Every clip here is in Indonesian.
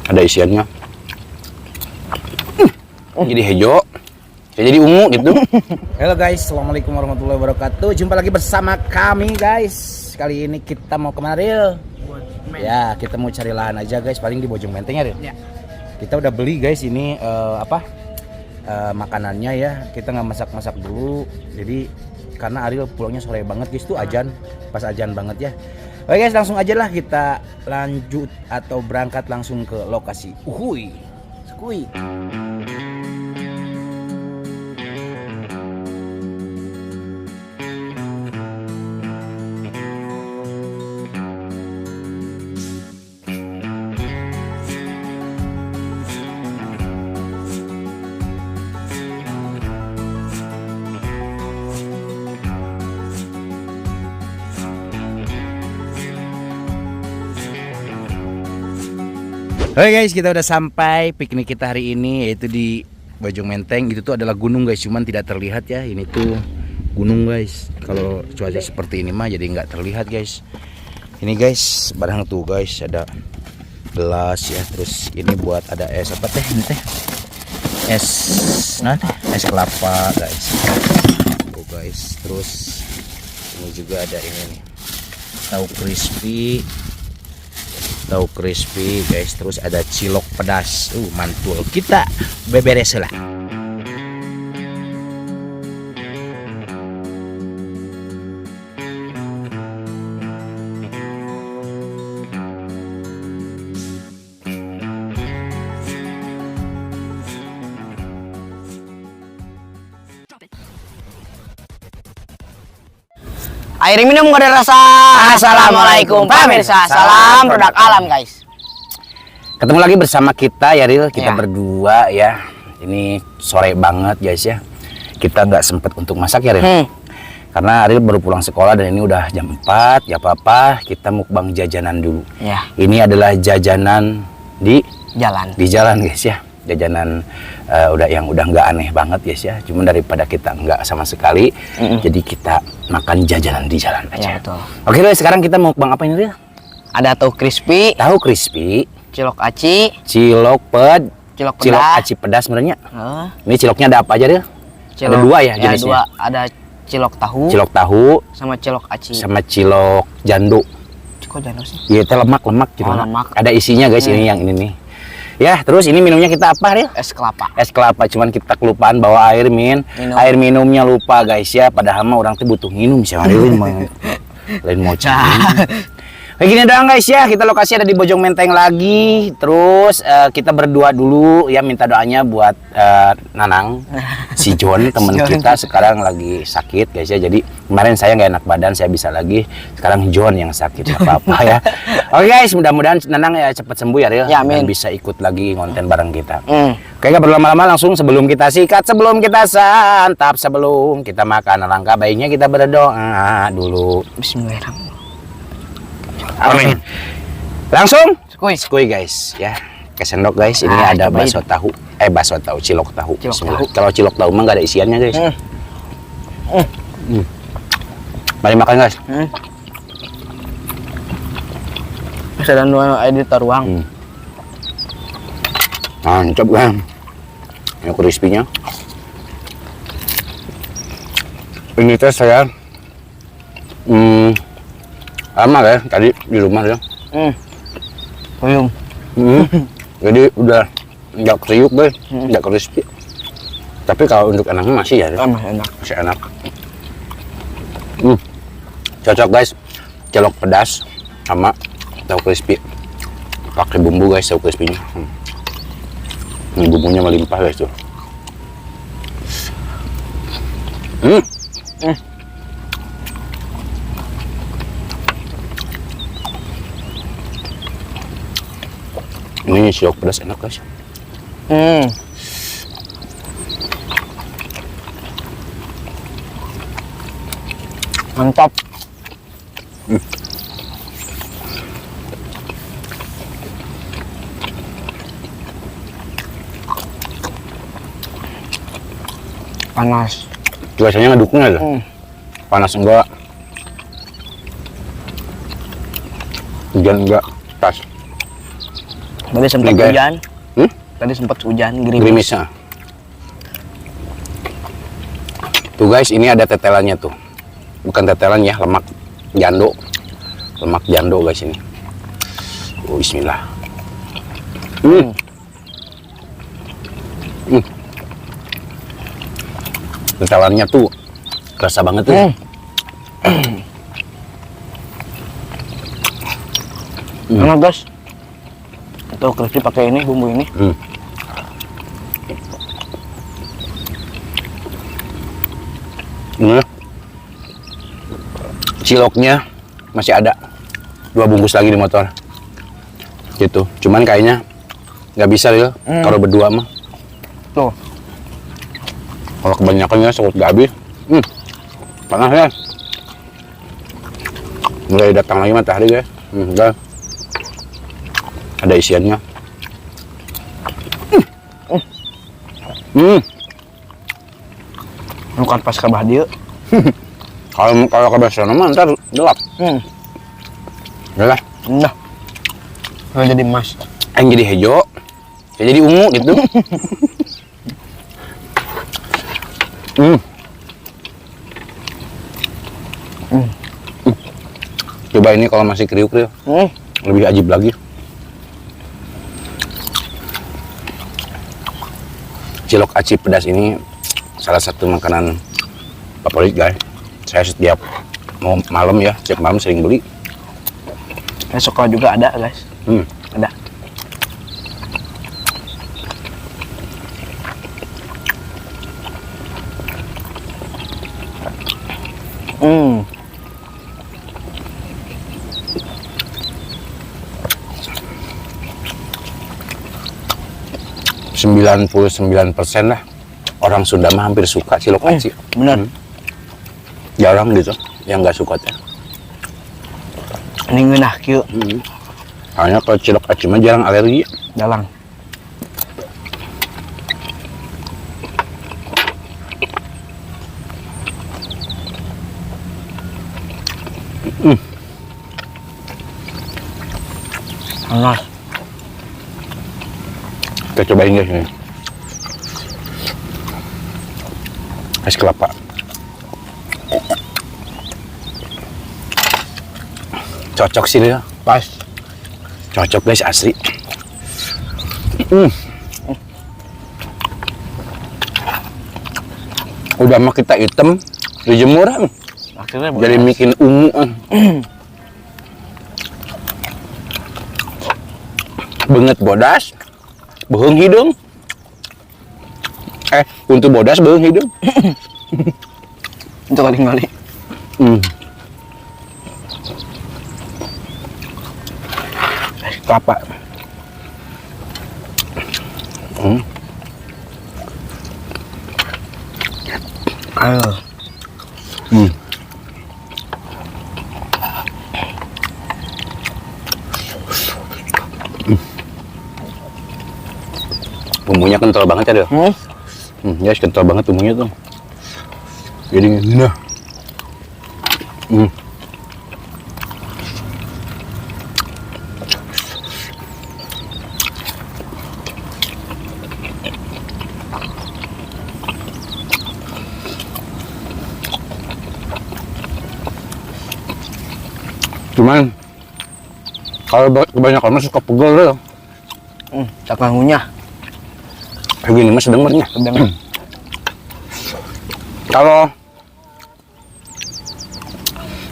ada isiannya. Jadi hijau, jadi ungu gitu. Halo guys, assalamualaikum warahmatullahi wabarakatuh. Jumpa lagi bersama kami guys. Kali ini kita mau kemana Ril? Ya, kita mau cari lahan aja guys, paling di Bojong Menteng ya Ril. Ya. Kita udah beli guys ini makanannya ya. Kita nggak masak-masak dulu. Jadi karena Ariel pulangnya sore banget guys, tuh ajan, pas ajan banget ya. Oke guys, langsung aja lah kita lanjut atau berangkat langsung ke lokasi. Uhuy, skui. Oke guys, kita udah sampai piknik kita hari ini, yaitu di Bojong Menteng. Itu tuh adalah gunung guys, cuman tidak terlihat ya. Ini tuh gunung guys. Kalau cuaca seperti ini mah jadi nggak terlihat guys. Ini guys, barang tuh guys, ada gelas ya. Terus ini buat ada es apa teh? Ini teh es, es kelapa guys. Tuh guys, terus ini juga ada ini nih, tahu crispy guys, terus ada cilok pedas. Mantul, kita beberes lah. Air minum gak ada rasa. Assalamualaikum pemirsa, salam produk alam guys. Ketemu lagi bersama kita ya Ril, kita berdua ya. Ini sore banget guys ya. Kita nggak sempet untuk masak ya Ril. Karena Ril baru pulang sekolah dan ini udah jam 4. Ya apa-apa, kita mukbang jajanan dulu. Ya. Ini adalah jajanan di jalan guys ya. Jajanan udah nggak aneh banget guys ya. Cuma daripada kita nggak sama sekali, jadi kita makan jajanan di jalan aja. Ya, betul. Oke guys, sekarang kita mau bang apa ini Ril? Ada tahu crispy, cilok aci, cilok aci pedas sebenarnya. Ini ciloknya ada apa aja Ril? Ada dua ya jenisnya. Ada cilok tahu, sama cilok aci, sama cilok jando. Kok jando sih? Iya, lemak gitu. Lemak. Ada isinya guys, ini yang ini nih. Ya, terus ini minumnya kita apa, Ril? Es kelapa. Es kelapa, cuman kita kelupaan bawa air air minumnya lupa guys ya. Padahal mah orang tuh butuh minum siapa Ril lain mau cari. Kayak gini doang guys ya, kita lokasi ada di Bojong Menteng lagi. Terus kita berdua dulu ya, minta doanya buat Nanang, si John temen kita sekarang lagi sakit guys ya. Jadi kemarin saya nggak enak badan, saya bisa lagi. Sekarang John yang sakit, apa-apa ya. Oke guys, mudah-mudahan Nanang ya cepat sembuh ya Ril, dan bisa ikut lagi konten bareng kita. Oke, gak berlama-lama, langsung sebelum kita sikat, sebelum kita santap, sebelum kita makan, alangkah baiknya kita berdoa dulu. Bismillahirrahmanirrahim. Amin. Langsung skui guys ya. Ke sendok guys, ini ada cilok tahu. Kalau cilok tahu mah nggak ada isiannya guys. Mari makan guys. Ada dua editor ruang. Mantap kan. Ini crispy-nya. Ini teh saya lama ya tadi di rumah ya. Puyung. Jadi udah nggak kriuk guys, nggak crispy. Tapi kalau untuk enaknya masih ya. Masih enak. Cocok guys. Cilok pedas sama tahu crispy. Pakai bumbu guys, tahu crispy-nya. Ini bumbunya melimpah guys tuh. Ini cilok pedas enak guys. Mantap. Panas. Cuacanya ngedukung aja. Panas enggak. Hujan enggak. Pas. Tadi sempat Nih, guys. hujan. Hmm? Tadi sempat hujan, gerimis. Gerimisnya. Tuh guys, ini ada tetelannya tuh. Bukan tetelan ya, lemak jando. Lemak jando guys ini. Oh, bismillah. Tetelannya tuh kerasa banget tuh. Enak guys. Tuh crispy pakai ini bumbu ini. Ini ciloknya masih ada 2 bungkus lagi di motor gitu, cuman kayaknya nggak bisa ya kalau berdua mah. Tuh. Kalau kebanyakannya sekut gak habis. Panas ya, mulai datang lagi matahari guys. Udah ada isiannya. Bukan pas ke dia. Kalau kebiasaan mah ntar gelap. Udah lah, Nah. Udah jadi emas. yang jadi hijau, ya jadi ungu gitu. Coba ini kalau masih kriuk-kriuk, lebih ajib lagi. Cilok aci pedas ini salah satu makanan favorit guys. Saya setiap mau malam ya, setiap malam sering beli. Besok juga ada guys. Ada. Hmm. 99% lah orang Sunda mah hampir suka cilok aci. Bener. Jarang gitu yang nggak suka teh. Ini ngeunah kieu. Hanya kalau cilok aci mah jarang alergi. Dalang. Panas. Kita cobain guys ini. Es kelapa. Cocok sih ya. Pas. Cocok guys, asli. Udah mah kita hitam, dijemur Akhirnya jadi bikin ungu. Banget bodas, beung hidung. Untuk bodas beung hidung. itu kali-kali. Es kelapa. Ayo. Bumbunya kental banget ya deh. Guys, kental banget bumbunya tuh. Jadi nah. Cuman kalau kebanyakan mah suka pegel deh. Tak ngunyah. Kayak gini mah sedengernya. Kalau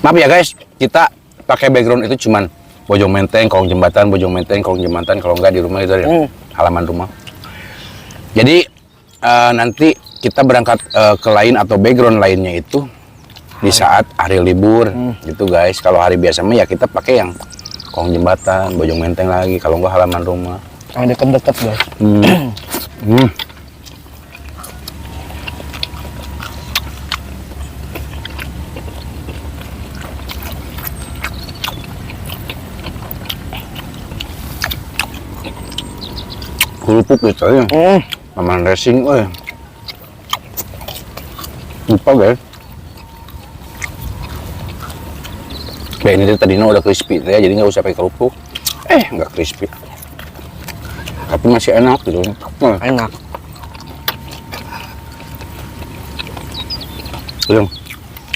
maaf ya guys, kita pakai background itu cuman Bojong Menteng, kolong jembatan, Bojong Menteng, kolong jembatan. Kalau nggak di rumah itu ya, halaman rumah. Jadi nanti kita berangkat ke lain atau background lainnya itu di saat hari libur gitu guys. Kalau hari biasa mah ya kita pakai yang kolong jembatan, Bojong Menteng lagi. Kalau nggak halaman rumah. Yang deket-deket guys. Kerupuk gitu ya. Maman racing, lupa guys. Kayak ini tadi udah crispy ya, jadi nggak usah pakai kerupuk. Nggak crispy. Tapi masih enak gitu. Enak. Belum.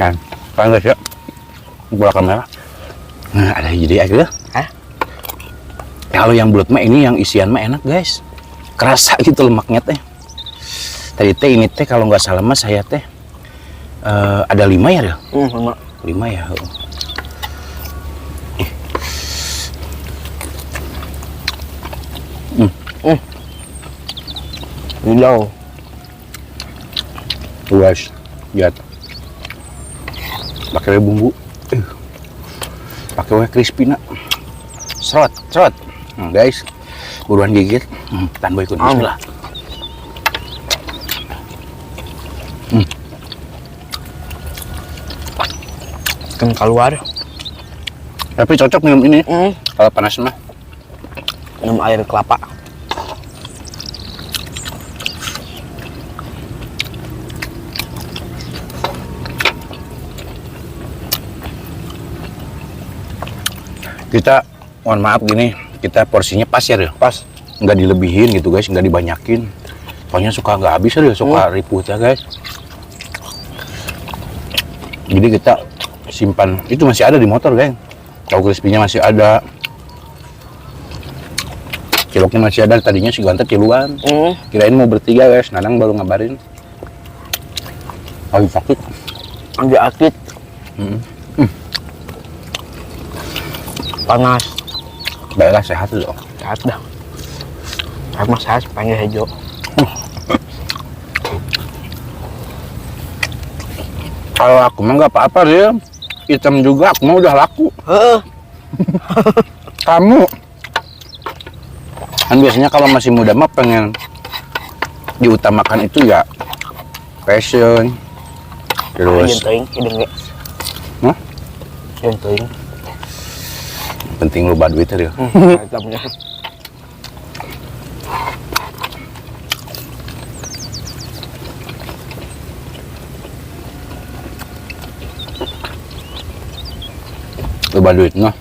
Kan, kan guys ya. Bola kamera. Nah, ada jadi akhirnya. Hah? Kalau yang bulat mah ini yang isian mah enak guys. Kerasa gitu lemaknya teh. Tadi teh ini teh kalau nggak salah mah saya teh ada 5 ya Ril? 5 ya. Hijau. Tuh guys, lihat. Pakai bumbu. Pakai wae crispy nak. Serot, serot. Guys, buruan gigit. Tan boy kun bismillah. Kan keluar. Tapi cocok minum ini. Kalau panas mah. Minum air kelapa. Kita mohon maaf gini, kita porsinya pas ya Ril. Pas. Nggak dilebihin gitu guys, nggak dibanyakin. Soalnya suka nggak habis ya, suka riput ya guys. Jadi kita simpan, itu masih ada di motor guys. Tahu crispy-nya masih ada. Ciloknya masih ada, tadinya si Ganteng kiluan. Kirain mau bertiga guys, Nanang baru ngabarin. Lagi sakit. Lagi akit. Panas. Baiklah, sehat loh. Sehat dah. Sehat mah sehat, panggil hijau. Kalau aku mah nggak apa-apa sih. Hitam juga, aku mah udah laku. Kamu kan biasanya kalau masih muda mah pengen diutamakan itu ya passion, terus Jentuing, hidung ge. Hah? Jentuing. penting loba duit ya. Hitamnya. Loba duit nah.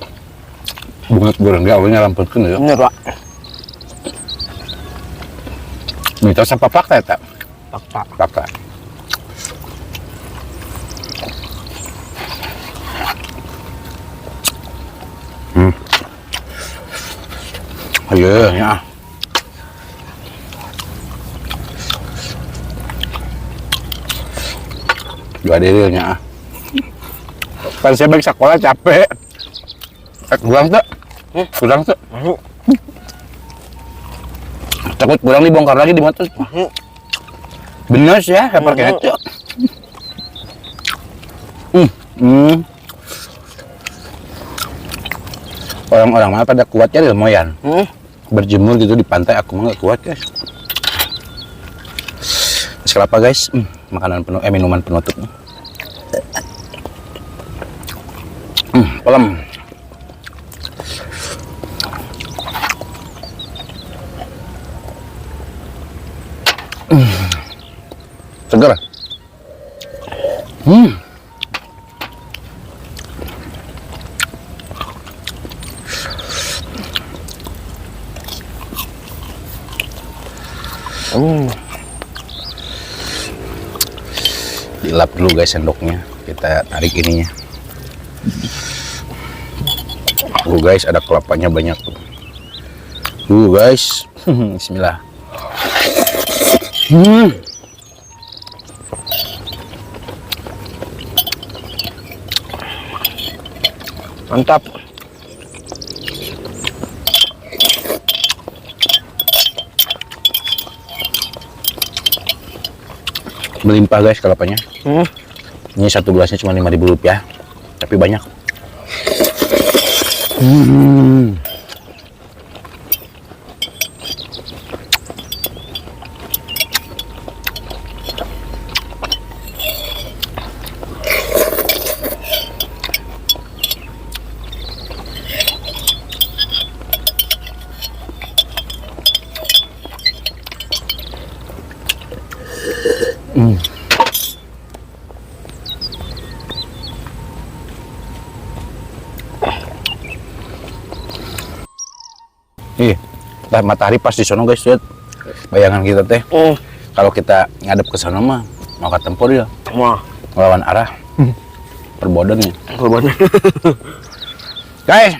Bunget goreng dia awalnya lampetkeun ya. Bener, Pak. Mitos apa fakta eta? Fakta. Fakta. Ayo ya. Dua dirinya. Kan saya balik sekolah capek. Kurang tuh. Kurang tuh. Takut kurang dibongkar lagi di motor. Bener sih ya, pakai itu. Orang-orang mah pada kuat ya lumayan. Berjemur gitu di pantai, aku mah nggak kuat guys. Es kelapa guys, makanan penuh, minuman penutup. Pelem. Segar. Dilap dulu guys sendoknya, kita tarik ininya. Guys, ada kelapanya banyak tuh. Guys, bismillah. Mantap. Melimpah guys kelapanya. Ini satu gelasnya cuma 5.000 rupiah, tapi banyak. matahari pas di sono guys, lihat. Bayangan kita teh. Kalau kita ngadep ke sana mah mau ke tempur ya. Wah, Lawan arah. Perbodan ya. perbodan. Guys,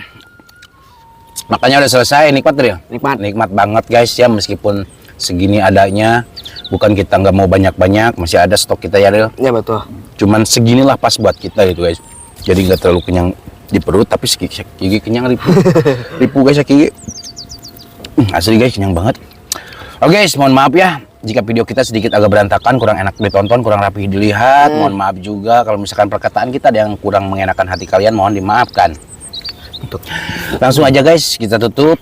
makanya udah selesai, nikmat ya? Nikmat Banget guys ya, meskipun segini adanya. Bukan kita nggak mau banyak-banyak, masih ada stok kita ya Ril. Ya betul. Cuman seginilah pas buat kita gitu guys. Jadi nggak terlalu kenyang di perut, tapi gigi kenyang ripu. Ripu guys ya gigi. Asli guys, kenyang banget. Oke guys, mohon maaf ya jika video kita sedikit agak berantakan, kurang enak ditonton, kurang rapi dilihat. Mohon maaf juga kalau misalkan perkataan kita ada yang kurang mengenakan hati kalian, mohon dimaafkan. Langsung aja guys, kita tutup.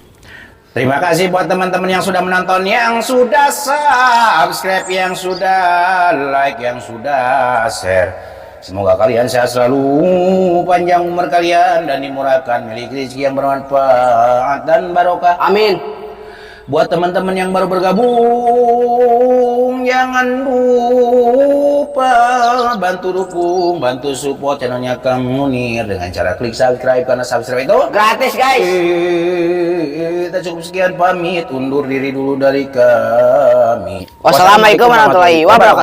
Terima kasih buat teman-teman yang sudah menonton, yang sudah subscribe, yang sudah like, yang sudah share. Semoga kalian sehat selalu, panjang umur kalian, dan dimurahkan miliki rezeki yang bermanfaat dan barokah. Amin. Buat teman-teman yang baru bergabung, jangan lupa bantu dukung, bantu support channelnya Kang Munir dengan cara klik subscribe, karena subscribe itu Gratis guys. Kita cukup sekian, pamit undur diri dulu dari kami. Wassalamualaikum warahmatullahi wabarakatuh.